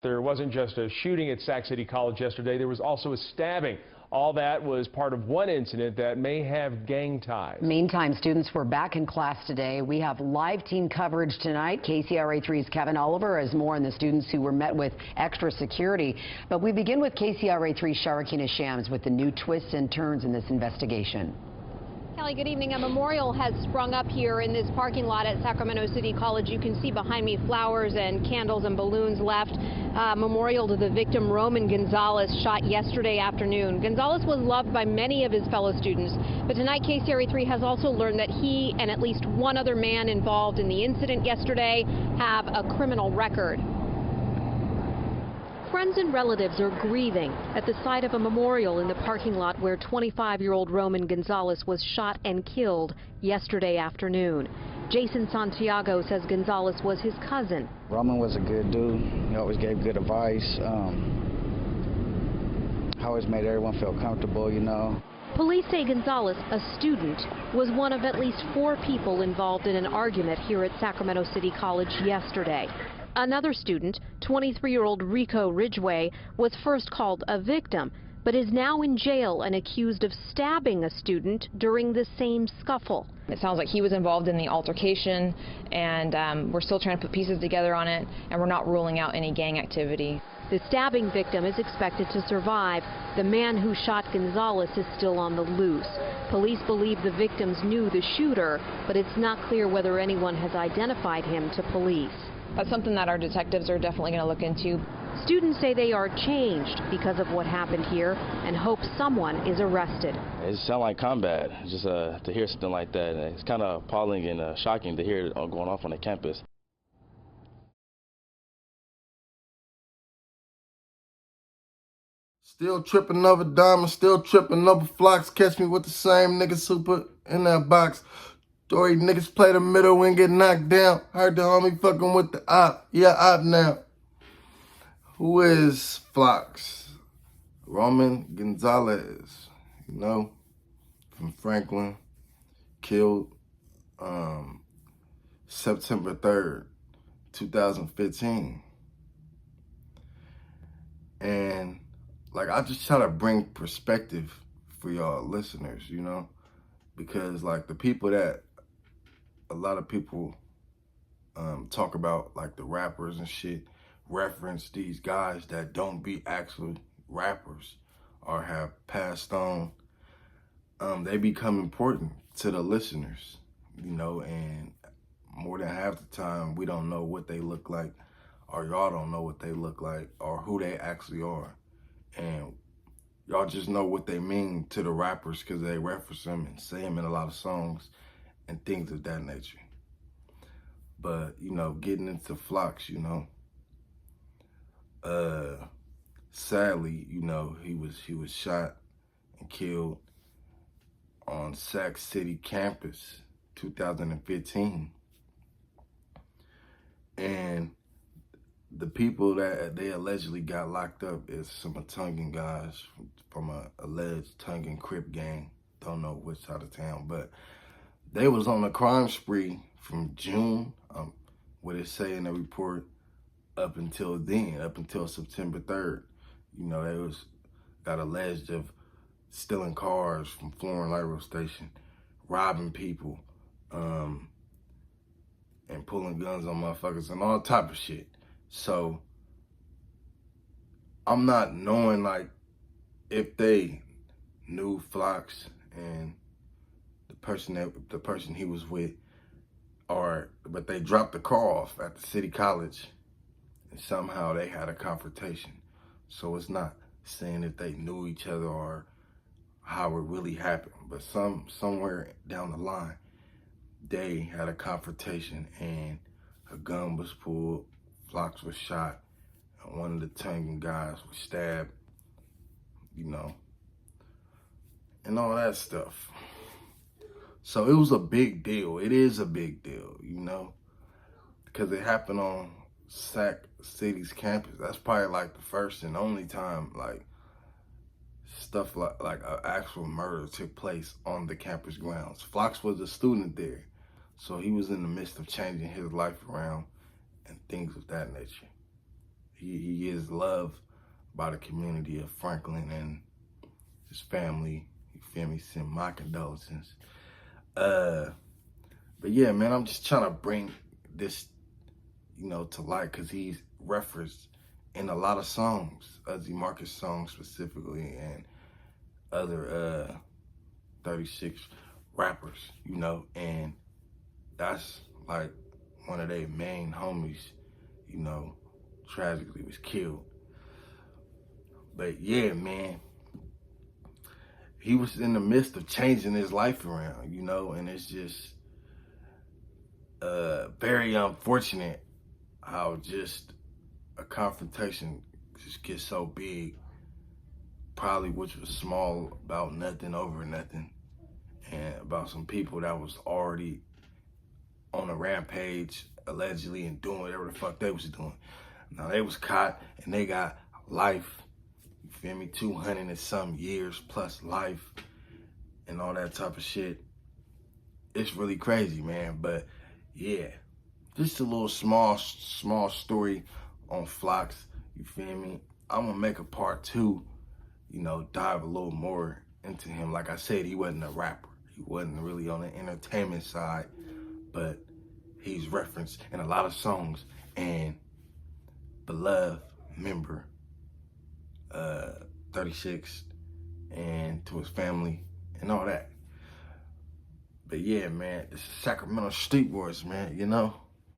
There wasn't just a shooting at Sac City College yesterday, there was also a stabbing. All that was part of one incident that may have gang ties. Meantime, students were back in class today. We have live team coverage tonight. KCRA3's Kevin Oliver has more on the students who were met with extra security. But we begin with KCRA3's Sharikina Shams with the new twists and turns in this investigation. Kelly, good evening. A memorial has sprung up here in this parking lot at Sacramento City College. You can see behind me flowers and candles and balloons left. Memorial to the victim, Roman Gonzalez, shot yesterday afternoon. Gonzalez was loved by many of his fellow students, but tonight KCRA3 has also learned that he and at least one other man involved in the incident yesterday have a criminal record. Friends and relatives are grieving at the site of a memorial in the parking lot where 25-year-old Roman Gonzalez was shot and killed yesterday afternoon. Jason Santiago says Gonzalez was his cousin. Roman was a good dude. He always gave good advice. Always made everyone feel comfortable, you know. Police say Gonzalez, a student, was one of at least 4 people involved in an argument here at Sacramento City College yesterday. Another student, 23-year-old Rico Ridgway, was first called a victim, but is now in jail and accused of stabbing a student during the same scuffle. It sounds like he was involved in the altercation, and we're still trying to put pieces together on it, and we're not ruling out any gang activity. The stabbing victim is expected to survive. The man who shot Gonzalez is still on the loose. Police believe the victims knew the shooter, but it's not clear whether anyone has identified him to police. That's something that our detectives are definitely going to look into. Students say they are changed because of what happened here and hope someone is arrested. It sounds like combat, just to hear something like that. It's kind of appalling and shocking to hear it going off on the campus. Still tripping over diamonds, still tripping over Flacz. Catch me with the same niggas who put in that box. Story niggas play the middle and get knocked down. Heard the homie fucking with the op. Yeah, op now. Who is Flacz? Roman Gonzalez, you know, from Franklin, killed September 3rd, 2015. And like, I just try to bring perspective for y'all listeners, you know, because like the people that a lot of people talk about, like the rappers and shit, reference these guys that don't be actually rappers or have passed on. They become important to the listeners, you know, and more than half the time we don't know what they look like, or y'all don't know what they look like or who they actually are. And y'all just know what they mean to the rappers because they reference them and say them in a lot of songs and things of that nature. But, you know, getting into Flacz, you know, sadly, you know, he was shot and killed on Sac City campus, 2015. And the people that they allegedly got locked up is some Tongan guys from a alleged Tongan Crip gang. Don't know which side of town, but they was on a crime spree from June, what it say in the report, up until then, up until September 3rd. You know, they got alleged of stealing cars from Florence Railroad Station, robbing people, and pulling guns on motherfuckers and all type of shit. So I'm not knowing like if they knew Flacz and the person he was with, but they dropped the car off at the city college and somehow they had a confrontation. So it's not saying that they knew each other or how it really happened, but somewhere down the line they had a confrontation and a gun was pulled, Flacz was shot, and one of the Tongan guys was stabbed, you know, and all that stuff. So it was a big deal. It is a big deal, you know, because it happened on Sac City's campus. That's probably like the first and only time like stuff like an actual murder took place on the campus grounds. Flacz was a student there, so he was in the midst of changing his life around and things of that nature. he is loved by the community of Franklin and his family. You feel me? Send my condolences. But yeah, man, I'm just trying to bring this, you know, to light, because he's referenced in a lot of songs, Uzzy Marcus songs specifically, and other 36 rappers, you know, and that's like one of their main homies, you know, tragically was killed. But yeah, man, he was in the midst of changing his life around, you know, and it's just very unfortunate how just a confrontation just gets so big, probably which was small about nothing over nothing, and about some people that was already on a rampage, allegedly, and doing whatever the fuck they was doing. Now they was caught and they got life, you feel me, 200 and some years plus life and all that type of shit. It's really crazy, man. But yeah, just a little small story on Flacz, you feel me? I'm gonna make a part 2, you know, dive a little more into him. Like I said, he wasn't a rapper. He wasn't really on the entertainment side, but he's referenced in a lot of songs, and beloved member, 36, and to his family and all that. But yeah, man, this is Sacramento Street Wars, man, you know?